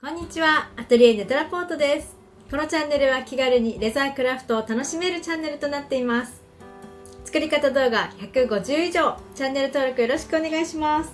こんにちは、アトリエネトラポートです。このチャンネルは気軽にレザークラフトを楽しめるチャンネルとなっています。作り方動画150以上、チャンネル登録よろしくお願いします。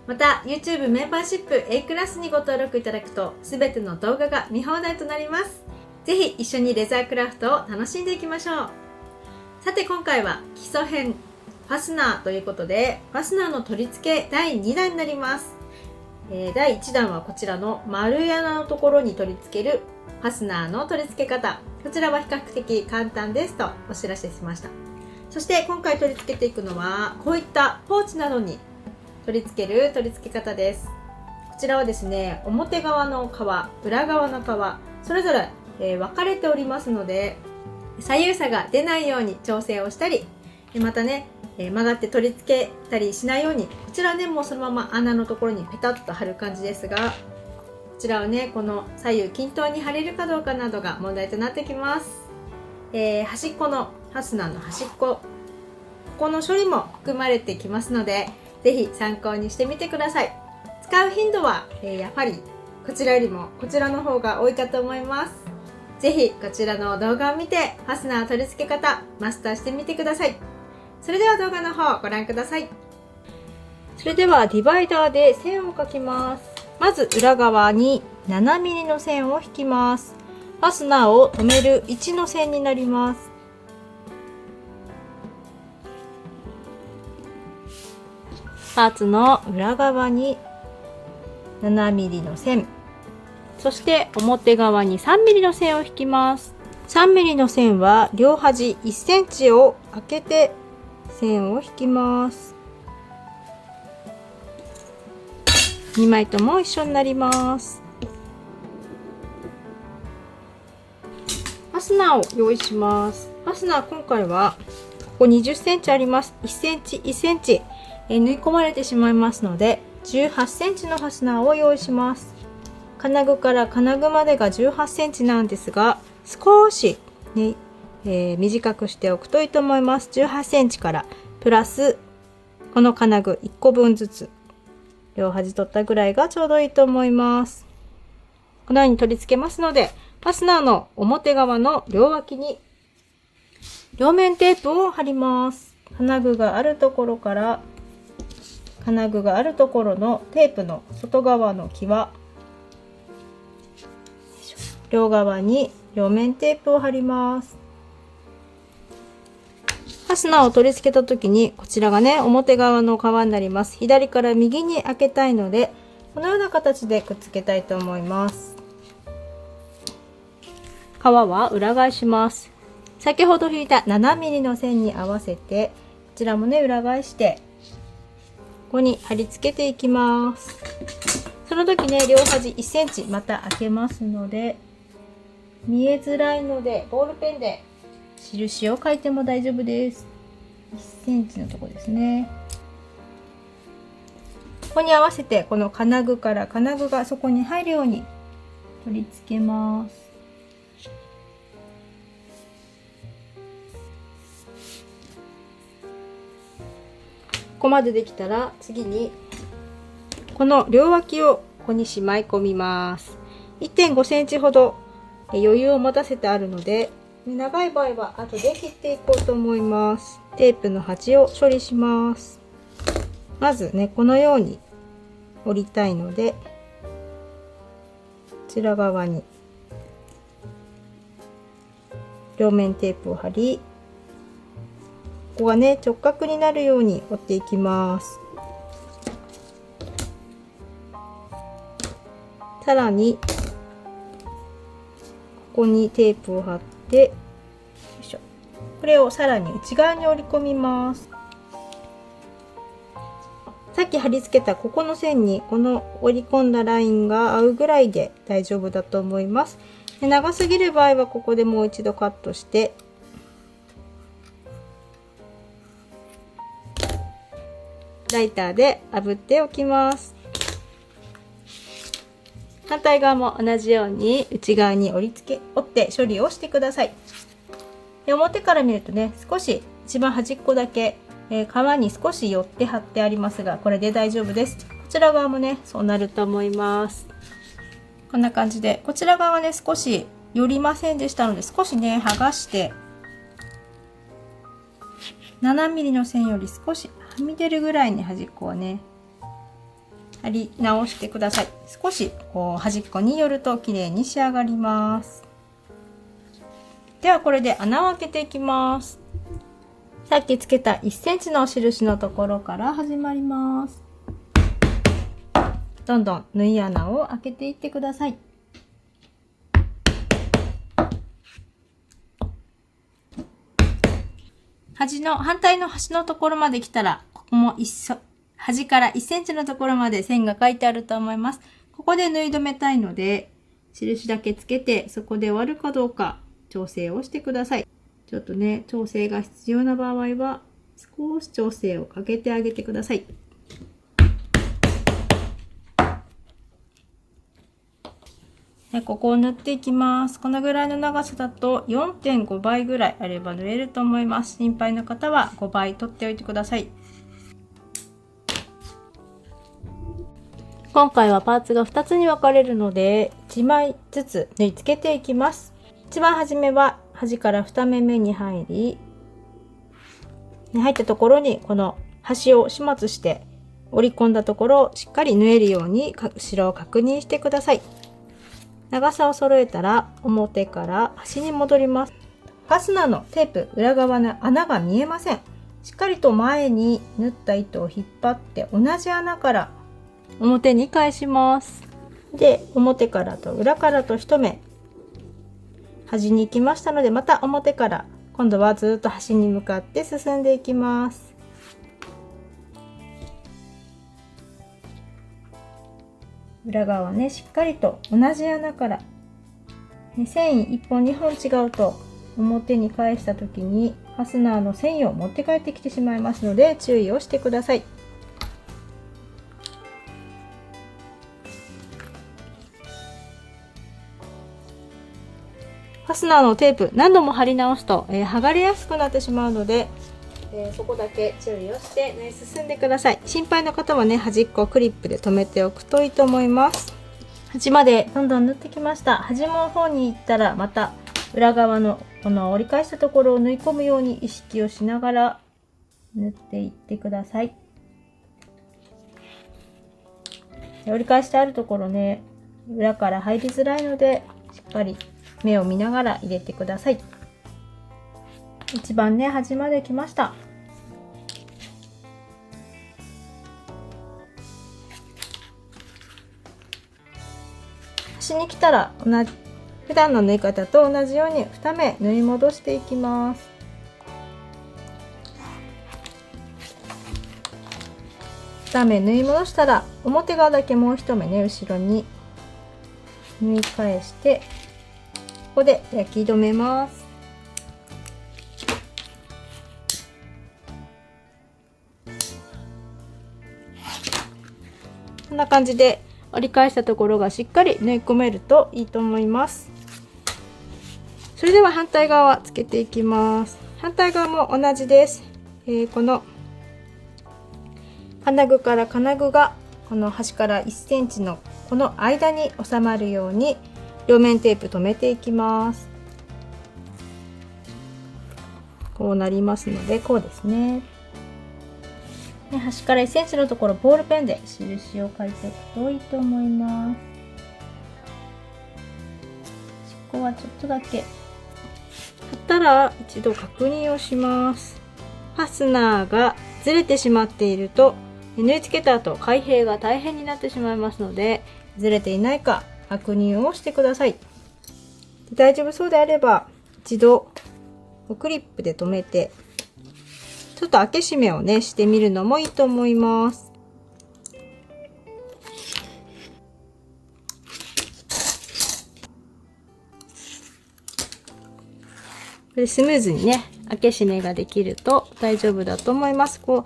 また YouTube メンバーシップ A クラスにご登録いただくとすべての動画が見放題となります。ぜひ一緒にレザークラフトを楽しんでいきましょう。さて今回は基礎編ファスナーということで、ファスナーの取り付け第2弾になります。第1弾はこちらの丸い穴のところに取り付けるファスナーの取り付け方、こちらは比較的簡単ですとお知らせしました。そして今回取り付けていくのはこういったポーチなどに取り付ける取り付け方です。こちらはですね、表側の革、裏側の革それぞれ、分かれておりますので、左右差が出ないように調整をしたり、またね曲がって取り付けたりしないように、こちらねもうそのまま穴のところにペタッと貼る感じですが、こちらはねこの左右均等に貼れるかどうかなどが問題となってきます。端っこのファスナーの端っこ、ここの処理も含まれてきますので、ぜひ参考にしてみてください。使う頻度は、やはりこちらよりもこちらの方が多いかと思います。ぜひこちらの動画を見てファスナー取り付け方マスターしてみてください。それでは動画の方ご覧ください。それではディバイダーで線を描きます。まず裏側に 7mm の線を引きます。ファスナーを留める位置の線になります。パーツの裏側に 7mm の線、そして表側に 3mm の線を引きます。3mm の線は両端 1cm を空けて線を引きます。2枚とも一緒になります。ファスナーを用意します。ファスナー今回はここ20センチあります。1センチ1センチ縫い込まれてしまいますので、18センチのファスナーを用意します。金具から金具までが18センチなんですが、少しね短くしておくといいと思います。18センチからプラスこの金具1個分ずつ両端取ったぐらいがちょうどいいと思います。このように取り付けますので、ファスナーの表側の両脇に両面テープを貼ります。金具があるところから金具があるところのテープの外側の際、両側に両面テープを貼ります。ファスナーを取り付けた時に、こちらがね表側の革になります。左から右に開けたいので、このような形でくっつけたいと思います。革は裏返します。先ほど引いた 7mm の線に合わせて、こちらもね裏返してここに貼り付けていきます。その時ね両端 1cm また開けますので、見えづらいのでボールペンで印を書いても大丈夫です。1センチのとこですね。ここに合わせてこの金具から金具がそこに入るように取り付けます。ここまでできたら、次にこの両脇をここにしまい込みます。 1.5 センチほど余裕を持たせてあるので、長い場合は後で切っていこうと思います。テープの端を処理します。まずねこのように折りたいので、こちら側に両面テープを貼り、ここがね直角になるように折っていきます。さらにここにテープを貼って、よいしょ、これをさらに内側に折り込みます。さっき貼り付けたここの線にこの折り込んだラインが合うぐらいで大丈夫だと思います。で、長すぎる場合はここでもう一度カットしてライターで炙っておきます。反対側も同じように内側に折って処理をしてください。で、表から見るとね少し一番端っこだけ皮に少し寄って貼ってありますが、これで大丈夫です。ちら側もねそうなると思います。こんな感じでこちら側はね少し寄りませんでしたので、少しね剥がして7ミリの線より少しはみ出るぐらいに端っこをね貼り直してください。少しこう端っこに寄ると綺麗に仕上がります。ではこれで穴を開けていきます。さっきつけた1センチの印のところから始まります。どんどん縫い穴を開けていってください。反対の端のところまで来たら、ここも端から1センチのところまで線が書いてあると思います。ここで縫い留めたいので、印だけつけて、そこで終わるかどうか調整をしてください。ちょっとね、調整が必要な場合は、少し調整をかけてあげてください。でここを縫っていきます。このぐらいの長さだと 4.5 倍ぐらいあれば縫えると思います。心配な方は5倍取っておいてください。今回はパーツが2つに分かれるので1枚ずつ縫い付けていきます。一番初めは端から2目目に入り、入ったところにこの端を始末して折り込んだところをしっかり縫えるように後ろを確認してください。長さを揃えたら表から端に戻ります。ファスナーのテープ裏側の穴が見えません。しっかりと前に縫った糸を引っ張って同じ穴から表に返します。で、表からと裏からと1目端に行きましたので、また表から今度はずっと端に向かって進んでいきます。裏側ね、しっかりと同じ穴から、ね、繊維1本2本違うと表に返した時にファスナーの繊維を持って帰ってきてしまいますので注意をしてください。ファスナーのテープ何度も貼り直すと、剥がれやすくなってしまうので、そこだけ注意をして縫い進んでください。心配な方はね、端っこをクリップで留めておくといいと思います。端までどんどん縫ってきました。端の方に行ったらまた裏側のこの折り返したところを縫い込むように意識をしながら縫っていってください。折り返してあるところね、裏から入りづらいのでしっかり目を見ながら入れてください。一番ね、端まで来ました。端に来たら普段の縫い方と同じように2目縫い戻していきます。2目縫い戻したら表側だけもう1目ね、後ろに縫い返してここで焼き止めます。こんな感じで折り返したところがしっかり縫い込めるといいと思います。それでは反対側つけていきます。反対側も同じです。この金具から金具がこの端から1センチのこの間に収まるように両面テープ留めていきます。こうなりますので、こうですね。端から1センチのところボールペンで印を書いておくといいと思います。ここはちょっとだけ貼ったら一度確認をします。ファスナーがずれてしまっていると縫い付けた後開閉が大変になってしまいますので、ずれていないか確認をしてください。大丈夫そうであれば一度クリップで留めてちょっと開け閉めをねしてみるのもいいと思います。これスムーズにね開け閉めができると大丈夫だと思います。こう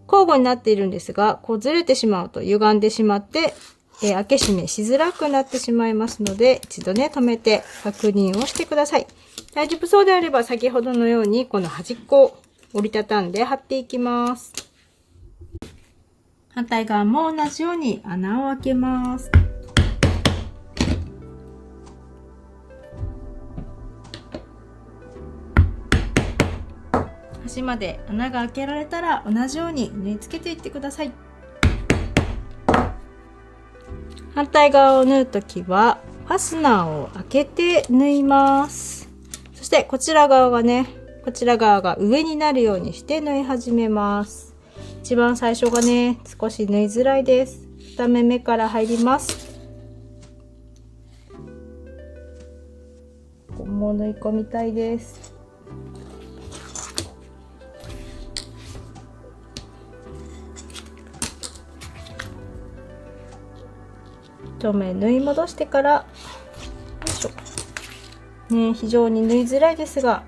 交互になっているんですが、こうずれてしまうと歪んでしまって、開け閉めしづらくなってしまいますので、一度ね止めて確認をしてください。大丈夫そうであれば先ほどのようにこの端っこを折りたたんで貼っていきます。反対側も同じように穴を開けます。端まで穴が開けられたら同じように縫い付けていってください。反対側を縫うときはファスナーを開けて縫います。そしてこちら側がね、こちら側が上になるようにして縫い始めます。一番最初がね、少し縫いづらいです。2目めから入ります。ここも縫い込みたいです。1目縫い戻してから、よいしょね、非常に縫いづらいですが、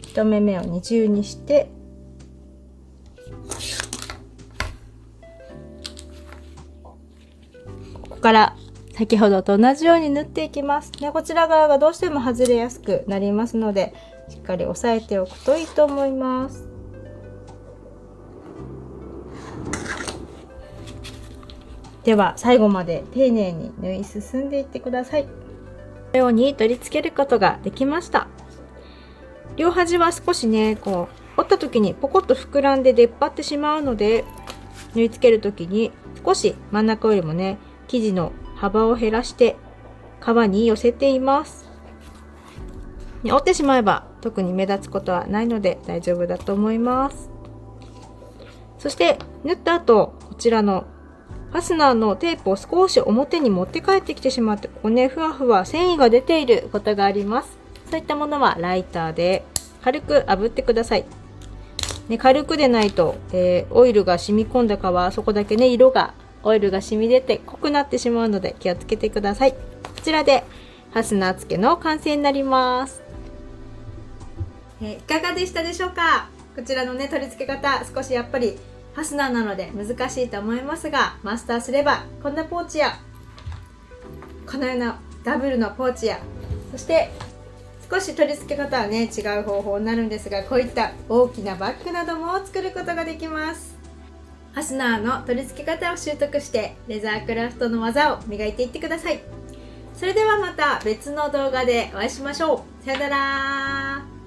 1目めを二重にして、ここから先ほどと同じように縫っていきます。で、こちら側がどうしても外れやすくなりますので、しっかり押さえておくといいと思います。では最後まで丁寧に縫い進んでいってください。このように取り付けることができました。両端は少しね、こう折った時にポコッと膨らんで出っ張ってしまうので、縫い付ける時に少し真ん中よりもね、生地の幅を減らして皮に寄せています。折ってしまえば特に目立つことはないので大丈夫だと思います。そして縫った後、こちらのファスナーのテープを少し表に持って帰ってきてしまって、ここね、ふわふわ繊維が出ていることがあります。そういったものはライターで軽く炙ってください。ね、軽くでないと、オイルが染み込んだ皮、そこだけね、オイルが染み出て濃くなってしまうので気をつけてください。こちらでファスナー付けの完成になります。いかがでしたでしょうか。こちらのね、取り付け方、少しやっぱりファスナーなので難しいと思いますが、マスターすればこんなポーチやこのようなダブルのポーチや、そして少し取り付け方はね、違う方法になるんですが、こういった大きなバッグなども作ることができます。ファスナーの取り付け方を習得してレザークラフトの技を磨いていってください。それではまた別の動画でお会いしましょう。さよなら。